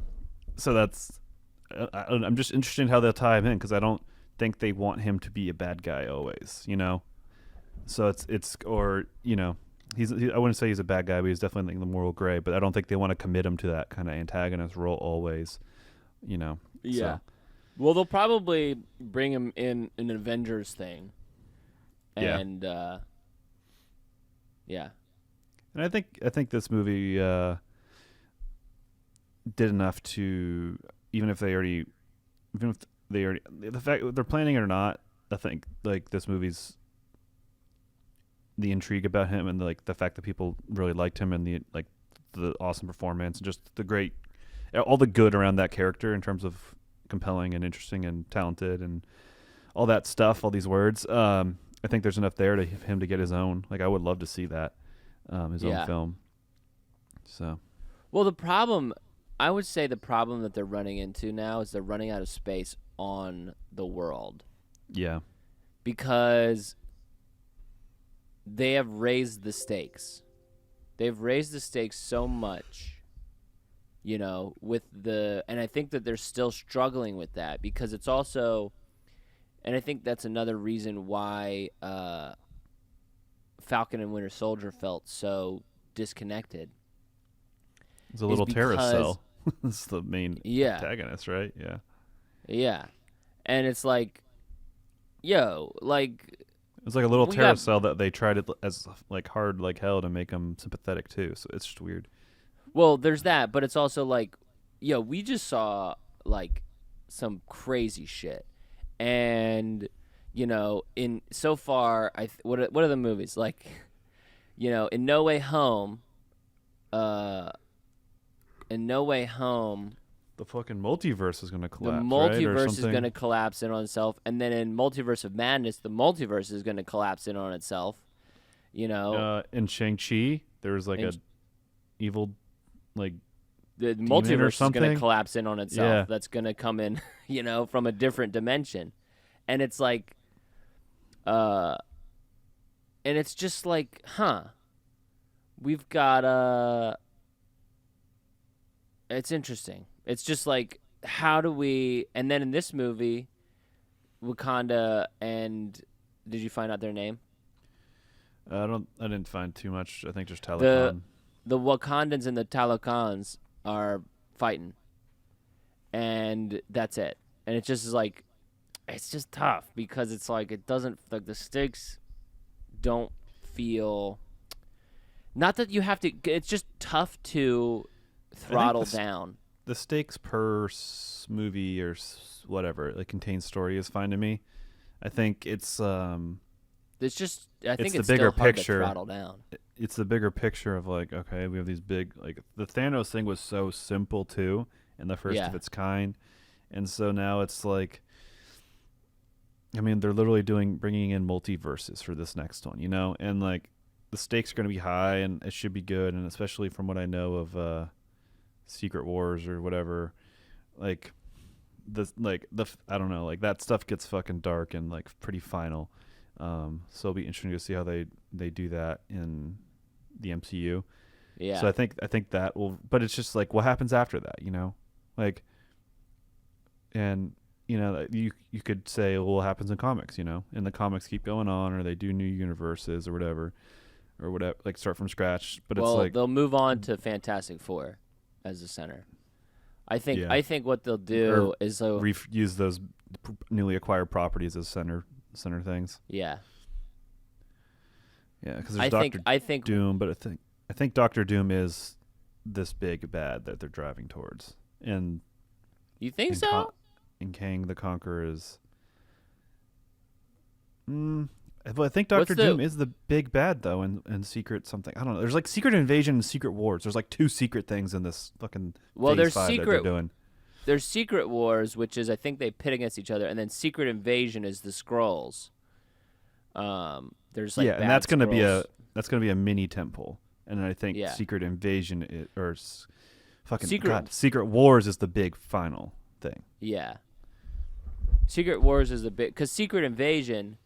that's I'm just interested in how they'll tie him in, because I don't think they want him to be a bad guy always, So it's or I wouldn't say he's a bad guy, but he's definitely the moral gray. But I don't think they want to commit him to that kind of antagonist role always, Yeah. So. Well, they'll probably bring him in an Avengers thing, and yeah. And I think this movie did enough to, even if the fact they're planning it or not, I think like this movie's the intrigue about him and like the fact that people really liked him and the like the awesome performance and just all the good around that character in terms of compelling and interesting and talented and all that stuff, all these words. I think there's enough there to him to get his own. Like, I would love to see that, his own film. So, well, I would say the problem that they're running into now is they're running out of space on the world. Yeah. Because they have raised the stakes. They've raised the stakes so much, and I think that they're still struggling with that because it's also, and I think that's another reason why Falcon and Winter Soldier felt so disconnected. It's a little terrorist cell. It's the main antagonist, right? Yeah. Yeah. And it's like, it's like a little terrorist cell that they tried it as like hard like hell to make them sympathetic too. So it's just weird. Well, there's that, but it's also like, we just saw like some crazy shit, and in so far, what are the movies like? In No Way Home, the fucking multiverse is going to collapse. The multiverse is going to collapse in on itself, and then in Multiverse of Madness, the multiverse is going to collapse in on itself. In Shang-Chi, there was like a evil, like the multiverse is going to collapse in on itself. Yeah. That's going to come in, from a different dimension, and it's like, and it's just like, we've got it's interesting. It's just like, how do we? And then in this movie, Wakanda and did you find out their name? I didn't find too much. I think just Talokan. The Wakandans and the Talokans are fighting, and that's it. And it just is like, it's just tough because it's like it doesn't like the stakes don't feel. Not that you have to. It's just tough to throttle down. The stakes per movie or whatever, like contained story, is fine to me. I think it's just. I think it's the bigger still hard picture. To throttle down. It's the bigger picture of like, okay, we have these big, like the Thanos thing was so simple too, and the first of its kind, and so now it's like, I mean, they're literally bringing in multiverses for this next one, and like the stakes are going to be high, and it should be good, and especially from what I know of Secret Wars or whatever, like I don't know, like that stuff gets fucking dark and like pretty final. So it'll be interesting to see how they do that in the MCU. Yeah. So I think that will, but it's just like what happens after that, like, and you could say, well, what happens in comics, and the comics keep going on, or they do new universes or whatever, like start from scratch. But it's like they'll move on to Fantastic Four as the center. I think what they'll do is they'll use those newly acquired properties as center things. Yeah. Yeah, because there's I think Doom, but I think Doctor Doom is this big bad that they're driving towards, and you think so? And Kang the Conqueror is. I think Doctor Doom is the big bad though, and Secret something. I don't know. There's like Secret Invasion and Secret Wars. There's like two secret things in this fucking. There's Phase 5 Secret. that they're doing. There's Secret Wars, which is I think they pit against each other, and then Secret Invasion is the Skrulls. There's like and that's gonna be a mini temple, and I think Secret Invasion Secret Wars is the big final thing. Yeah. Secret Wars is the big because Secret Invasion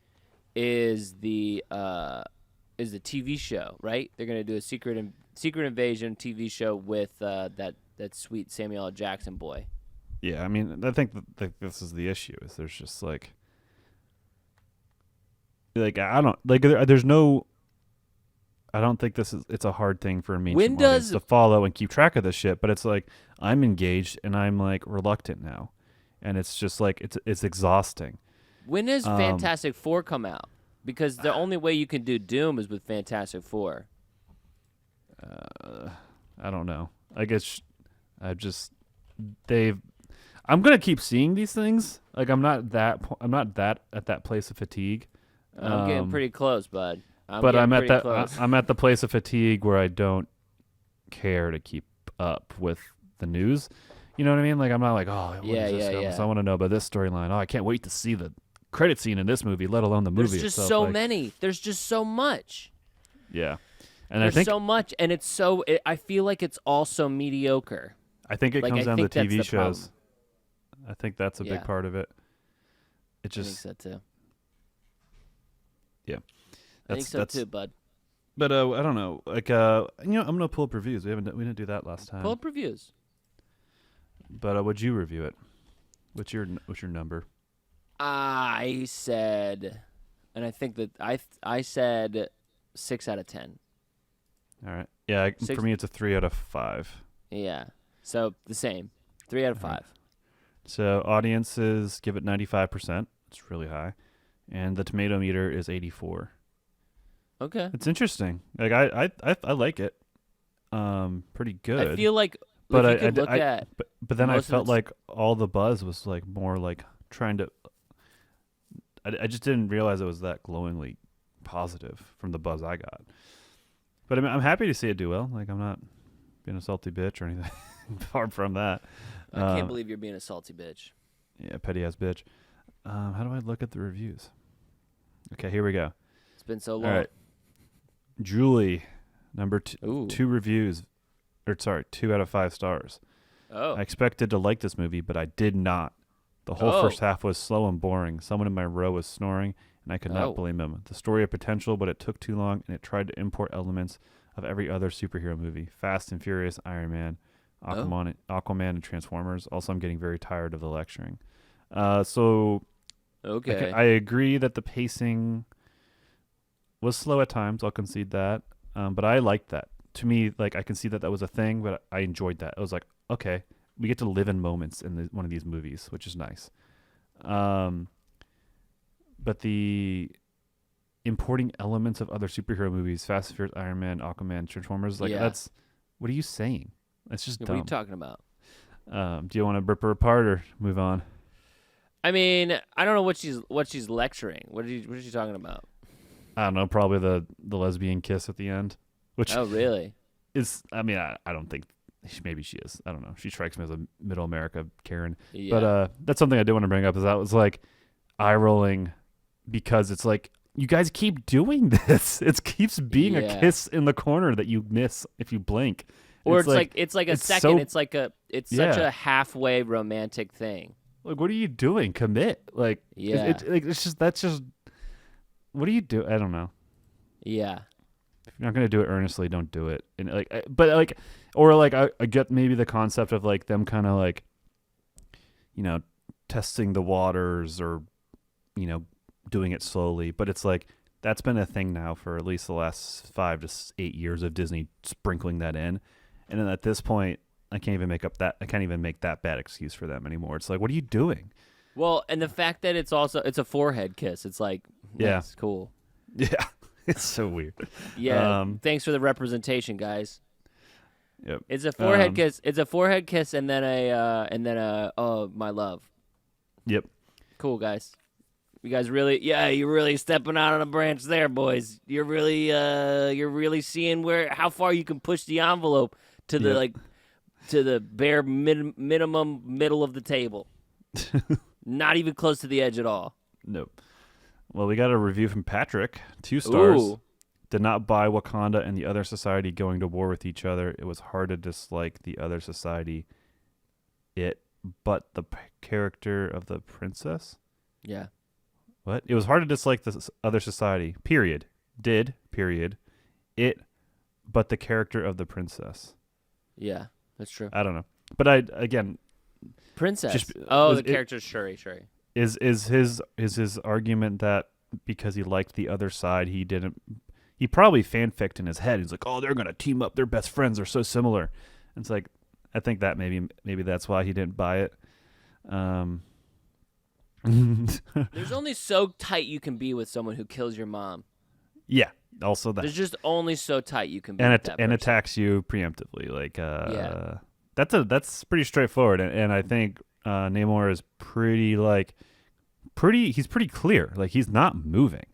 is the TV show, right? They're gonna do a Secret Invasion TV show with that sweet Samuel L. Jackson boy. Yeah, I mean, I think this is the issue. Is there's just like I don't like. There's no. I don't think it's a hard thing for a mainstream audience to follow and keep track of this shit. But it's like I'm engaged and I'm like reluctant now, and it's just like it's exhausting. When does Fantastic Four come out? Because the only way you can do Doom is with Fantastic Four. I don't know. I guess I'm gonna keep seeing these things. Like I'm not that at that place of fatigue. I'm getting pretty close, bud. I'm at the place of fatigue where I don't care to keep up with the news. You know what I mean? Like I'm not like, oh, what is this? yeah. I want to know about this storyline. Oh, I can't wait to see the credit scene in this movie, let alone the movie There's just itself. so like, many. There's just so much. Yeah, and There's I think so much, and it's so. I feel like it's all so mediocre. it Like, comes I down to think that's TV the shows. problem. I think that's a big Yeah. part of it. It I think just so too. yeah. I think so too, bud. But I don't know. Like I'm gonna pull up reviews. We didn't do that last time. Pull up reviews. But would you review it? What's your number? I said, and I think that I said 6 out of 10. All right. Yeah, Six- for me it's a 3 out of 5. Yeah. So the same. 3 out of 5. So audiences give it 95%. It's really high, and the tomato meter is 84. Okay. It's interesting. Like I like it. Pretty good. I feel like but if you could look at but then I most of felt its- like all the buzz was like more like trying to. I just didn't realize it was that glowingly positive from the buzz I got. But I'm happy to see it do well. Like I'm not being a salty bitch or anything. Far from that. I can't believe you're being a salty bitch. Yeah, petty ass bitch. How do I look at the reviews? Okay, here we go. It's been so long. All right, Julie, number Ooh. 2 reviews, 2 out of 5 stars. Oh. I expected to like this movie, but I did not. The whole first half was slow and boring. Someone in my row was snoring, and I could Oh. not blame him. The story had potential, but it took too long, and it tried to import elements of every other superhero movie. Fast and Furious, Iron Man, Aquaman, and Transformers. Also, I'm getting very tired of the lecturing. So Okay. I agree that the pacing was slow at times. I'll concede that. But I liked that. To me, like I can see that was a thing, but I enjoyed that. I was like, okay, we get to live in moments in one of these movies, which is nice. But the importing elements of other superhero movies, Fast and Furious, Iron Man, Aquaman, Transformers, like that's what are you saying? That's just What dumb. are you talking about? Do you want to rip her apart or move on? I mean, I don't know what she's lecturing. What is she talking about? I don't know, probably the lesbian kiss at the end, which Oh, really? is, I mean, I don't think, maybe she is. I don't know. She strikes me as a middle America Karen. Yeah. But that's something I did want to bring up is that was like eye rolling because it's like, you guys keep doing this. It keeps being a Yeah. kiss in the corner that you miss if you blink. Or it's like a it's second. so- It's such Yeah. a halfway romantic thing. Like, what are you doing? Commit. Like, Yeah. that's just, what do you do? I don't know. Yeah. If you're not gonna do it earnestly, don't do it. And I get maybe the concept of like them kind of like, testing the waters or, doing it slowly. But it's like that's been a thing now for at least the last 5 to 8 years of Disney sprinkling that in. And then at this point, I can't even make that bad excuse for them anymore. It's like, what are you doing? Well, and the fact that it's a forehead kiss. It's like, Yeah. it's cool. Yeah, it's so weird. Yeah. Thanks for the representation, guys. Yep. It's a forehead kiss. It's a forehead kiss, and then a oh my love. Yep. Cool, guys. You guys you're really stepping out on a branch there, boys. You're really seeing how far you can push the envelope to the Yep. to the bare minimum middle of the table. Not even close to the edge at all. Nope. Well, we got a review from Patrick. 2 stars. Ooh. Did not buy Wakanda and the other society going to war with each other. It was hard to dislike the other society. But the character of the princess? Yeah. What? It was hard to dislike the other society. Period. Period. But the character of the princess. Yeah, that's true. I don't know. But Princess. just- The character's Shuri. is his argument that because he liked the other side, he probably fanficked in his head. He's like, oh, they're gonna team up. They're best friends. They're so similar. And it's like, I think that maybe that's why he didn't buy it. There's only so tight you can be with someone who kills your mom. Yeah. Also that. There's just only so tight you can be and with that person. attacks you preemptively. Like, that's pretty straightforward. And I think Namor is he's pretty clear. Like, he's not moving.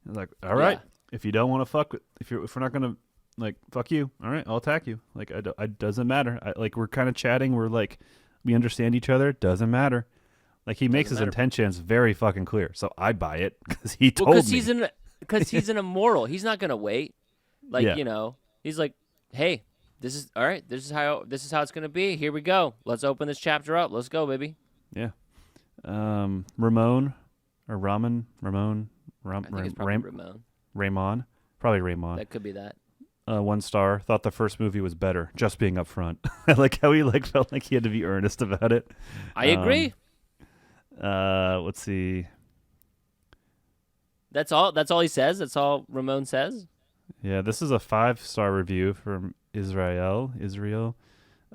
He's like, all right, if you don't want to fuck with, if we're not gonna like, fuck you. All right, I'll attack you. Like, it doesn't matter. Like, we're kind of chatting. We're like, we understand each other. Doesn't matter. Like, he makes his intentions very fucking clear. So I buy it because he told me. Because he's an immoral. He's not gonna wait. Like he's like, hey, this is all right. This is how it's gonna be. Here we go. Let's open this chapter up. Let's go, baby. Yeah. Ramon or Ramon. I think it's probably Ramon. Ramon. Probably Ramon. That could be that. 1 star. Thought the first movie was better. Just being upfront. I like how he felt like he had to be earnest about it. I agree. Let's see. That's all he says. That's all Ramon says. Yeah, this is a 5-star review from Israel.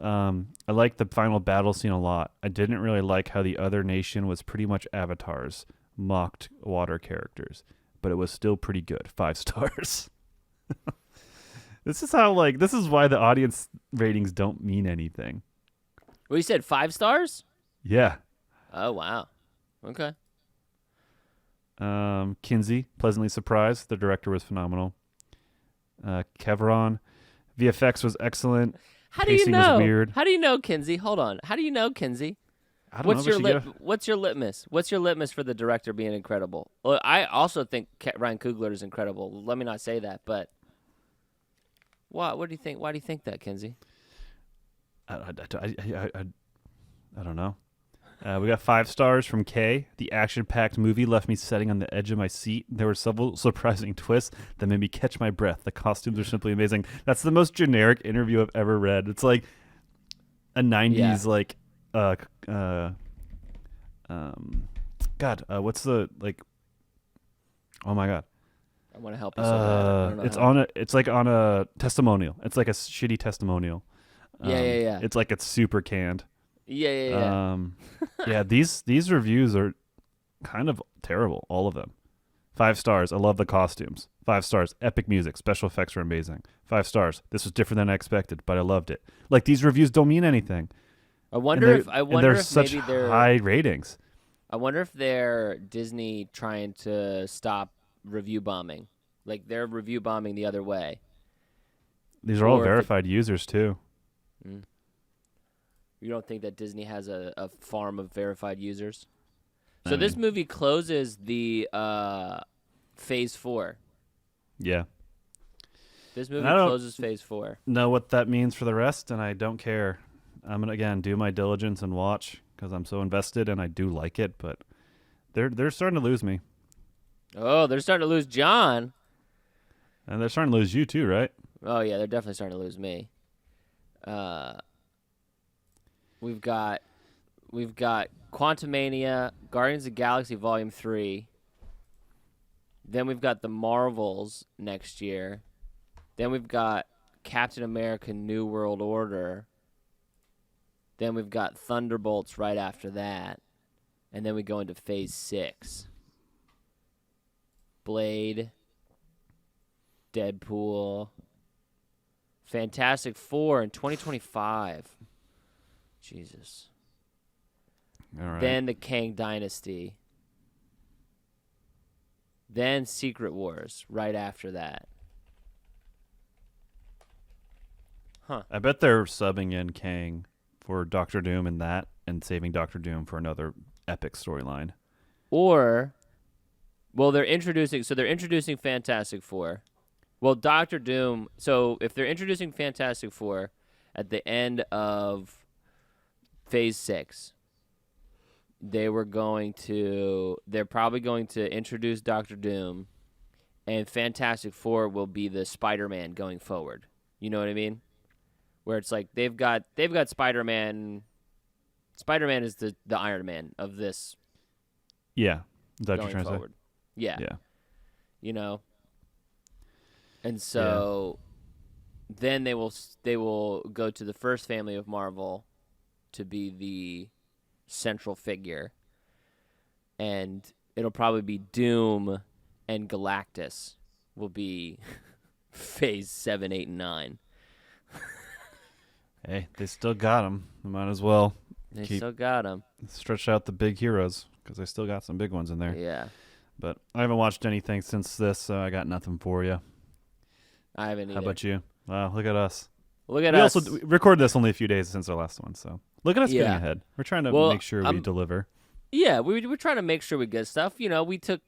I like the final battle scene a lot. I didn't really like how the other nation was pretty much avatars, mocked water characters, but it was still pretty good. 5 stars. This is why the audience ratings don't mean anything. Well, you said 5 stars? Yeah. Oh, wow. Okay. Kinsey, pleasantly surprised. The director was phenomenal. Kevron, VFX was excellent. How do you Pacing know? was weird. How do you know, Kinsey? Hold on. How do you know, Kinsey? I don't know. What's your litmus? What's your litmus for the director being incredible? Well, I also think Ryan Coogler is incredible. Let me not say that, but what do you think? Why do you think that, Kinsey? I don't know. We got 5 stars from Kay. The action-packed movie left me sitting on the edge of my seat. There were several surprising twists that made me catch my breath. The costumes are simply amazing. That's the most generic interview I've ever read. It's like a 90s what's the oh my god. I want to help you so bad. It's like on a testimonial. It's like a shitty testimonial. Yeah. It's super canned. Yeah. Yeah, these reviews are kind of terrible, all of them. 5 stars. I love the costumes. 5 stars. Epic music. Special effects were amazing. 5 stars. This was different than I expected, but I loved it. Like, these reviews don't mean anything. I wonder if such maybe they're high ratings. I wonder if they're Disney trying to stop review bombing. Like, they're review bombing the other way. These are all verified users too. You don't think that Disney has a farm of verified users? So this movie closes the Phase 4. Yeah. This movie closes Phase 4. Know what that means for the rest, and I don't care. I'm gonna again do my diligence and watch because I'm so invested, and I do like it. But they're starting to lose me. Oh, they're starting to lose John. And they're starting to lose you too, right? Oh yeah, they're definitely starting to lose me. We've got Quantumania, Guardians of the Galaxy Volume 3. Then we've got the Marvels next year. Then we've got Captain America New World Order. Then we've got Thunderbolts right after that. And then we go into Phase 6. Blade, Deadpool, Fantastic Four in 2025. Jesus. All right. Then the Kang Dynasty. Then Secret Wars right after that. Huh. I bet they're subbing in Kang for Doctor Doom and that, and saving Doctor Doom for another epic storyline. Or, well, they're introducing Fantastic Four. Well, Doctor Doom, so if they're introducing Fantastic Four at the end of Phase 6, they're probably going to introduce Doctor Doom, and Fantastic Four will be the Spider-Man going forward. You know what I mean? Where it's like they've got Spider-Man. Spider-Man is the Iron Man of this. Yeah, is that what going you're trying forward. to say? Yeah. You know. And so then they will go to the first family of Marvel to be the central figure, and it'll probably be Doom and Galactus will be Phase 7, 8, and 9. Hey, they still got them. They might as well Still got them. Stretch out the big heroes because they still got some big ones in there. Yeah. But I haven't watched anything since this, so I got nothing for you. I haven't either. How about you? Wow, look at us. Look at We us. also recorded this only a few days since our last one, so look at us getting ahead. We're trying to make sure we deliver. Yeah, we're trying to make sure we get stuff. You know, we took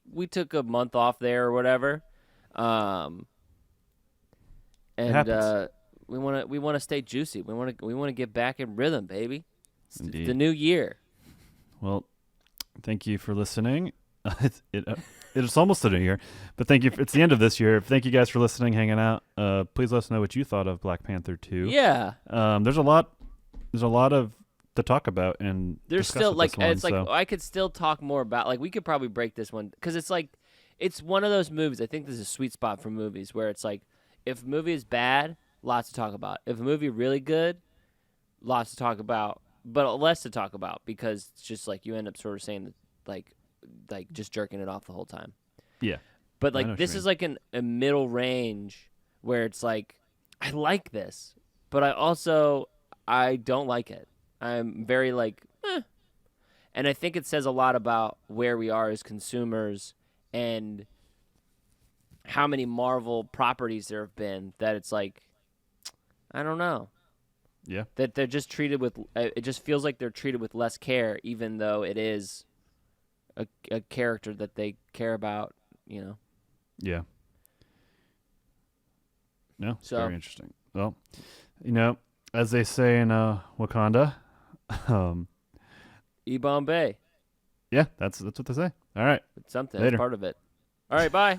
a month off there or whatever, and we want to stay juicy. We want to get back in rhythm, baby. It's the new year. Well, thank you for listening. It's almost the new year, but thank you. It's the end of this year. Thank you guys for listening, hanging out. Please let us know what you thought of Black Panther 2. Yeah. There's a lot of to talk about, and there's still I could still talk more about, we could probably break this one because it's one of those movies. I think this is a sweet spot for movies where it's like, if a movie is bad, lots to talk about. If a movie really good, lots to talk about, but less to talk about because it's just you end up sort of saying like just jerking it off the whole time. Yeah. But this is a middle range where it's I like this, but I don't like it. I'm very and I think it says a lot about where we are as consumers and how many Marvel properties there have been that it's I don't know. Yeah. That they're just treated with, it just feels like they're treated with less care, even though it is a character that they care about, you know? Yeah. No, So, very interesting. Well, as they say in Wakanda, E-Bombay. yeah, that's what they say. All right. It's something. Later. That's part of it. All right, bye.